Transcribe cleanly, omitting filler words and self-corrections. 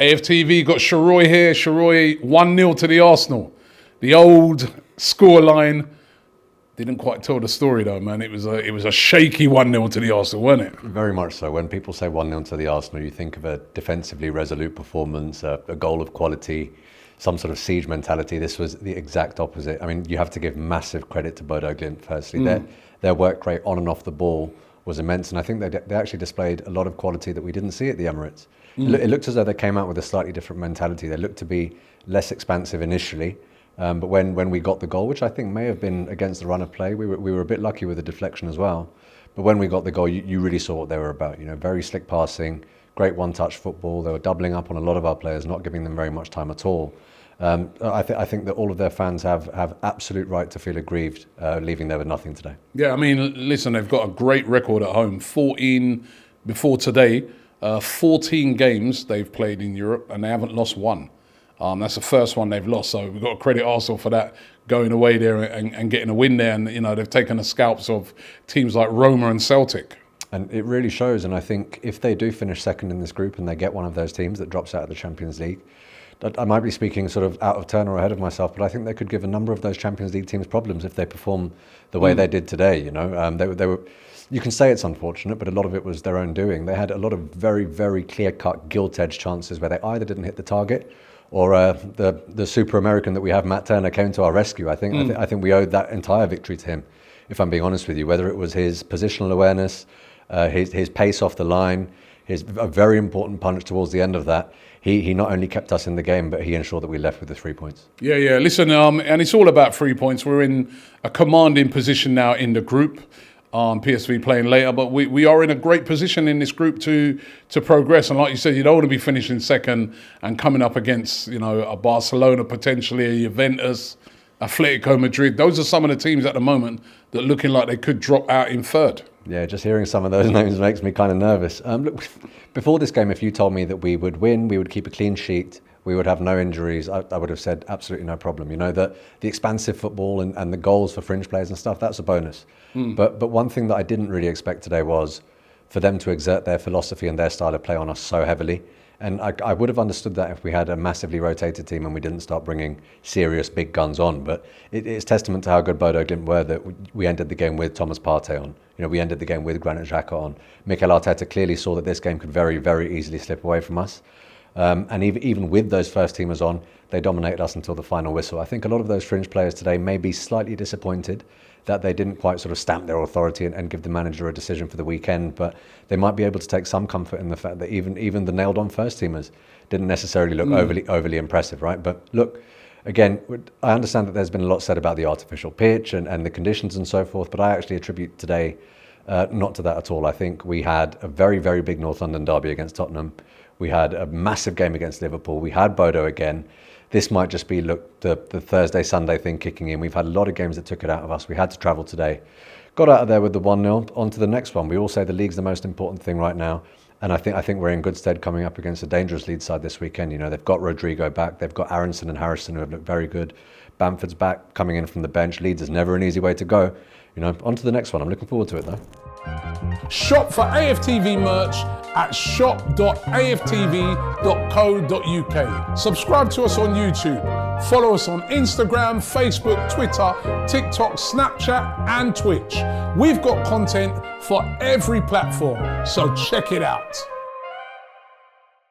AFTV got Sheroy here. Sheroy 1-0 to the Arsenal. The old scoreline didn't quite tell the story though, man. It was a shaky 1-0 to the Arsenal, wasn't it? Very much so. When people say 1-0 to the Arsenal, you think of a defensively resolute performance, a goal of quality, some sort of siege mentality. This was the exact opposite. I mean, you have to give massive credit to Bodo Glimt firstly. Their work rate on and off the ball was immense, and I think they actually displayed a lot of quality that we didn't see at the Emirates. It looked as though they came out with a slightly different mentality. They looked to be less expansive initially, but when we got the goal, which I think may have been against the run of play, we were a bit lucky with the deflection as well. But when we got the goal, you really saw what they were about. You know, very slick passing, great one-touch football. They were doubling up on a lot of our players, not giving them very much time at all. I think that all of their fans have absolute right to feel aggrieved leaving there with nothing today. Yeah, I mean, listen, they've got a great record at home. 14 before today, 14 games they've played in Europe, and they haven't lost one. That's the first one they've lost, so we've got to credit Arsenal for that, going away there and getting a win there. And, you know, they've taken the scalps of teams like Roma and Celtic. And it really shows, and I think if they do finish second in this group and they get one of those teams that drops out of the Champions League, I might be speaking sort of out of turn or ahead of myself, but I think they could give a number of those Champions League teams problems if they perform the way they did today. You know, they were. You can say it's unfortunate, but a lot of it was their own doing. They had a lot of very, very clear-cut, gilt-edged chances where they either didn't hit the target, or the super American that we have, Matt Turner, came to our rescue. I think we owed that entire victory to him, if I'm being honest with you. Whether it was his positional awareness, his pace off the line, a very important punch towards the end of that. He not only kept us in the game, but he ensured that we left with the 3 points. Yeah. Listen, and it's all about 3 points. We're in a commanding position now in the group. PSV playing later, but we are in a great position in this group to progress. And like you said, you don't want to be finishing second and coming up against, you know, a Barcelona, potentially a Juventus, Atletico Madrid. Those are some of the teams at the moment that are looking like they could drop out in third. Yeah, just hearing some of those names makes me kind of nervous. Look, before this game, if you told me that we would win, we would keep a clean sheet, we would have no injuries, I would have said absolutely no problem. You know, that the expansive football and the goals for fringe players and stuff, that's a bonus. But one thing that I didn't really expect today was for them to exert their philosophy and their style of play on us so heavily. And I would have understood that if we had a massively rotated team and we didn't start bringing serious big guns on. But it's testament to how good Bodo Glimt were that we ended the game with Thomas Partey on. You know, we ended the game with Granit Xhaka on. Mikel Arteta clearly saw that this game could very, very easily slip away from us. And even with those first teamers on, they dominated us until the final whistle. I think a lot of those fringe players today may be slightly disappointed that they didn't quite sort of stamp their authority and give the manager a decision for the weekend, but they might be able to take some comfort in the fact that even the nailed-on first-teamers didn't necessarily look overly impressive, right? But look, again, I understand that there's been a lot said about the artificial pitch and the conditions and so forth, but I actually attribute today not to that at all. I think we had a very, very big North London derby against Tottenham. We had a massive game against Liverpool. We had Bodo again. This might just be, look, the Thursday, Sunday thing kicking in. We've had a lot of games that took it out of us. We had to travel today. Got out of there with the 1-0, on to the next one. We all say the league's the most important thing right now. And I think we're in good stead coming up against a dangerous Leeds side this weekend. You know, they've got Rodrigo back. They've got Aronson and Harrison who have looked very good. Bamford's back, coming in from the bench. Leeds is never an easy way to go. You know, on to the next one. I'm looking forward to it, though. Shop for AFTV merch at shop.aftv.co.uk. Subscribe to us on YouTube. Follow us on Instagram, Facebook, Twitter, TikTok, Snapchat and Twitch. We've got content for every platform, so check it out.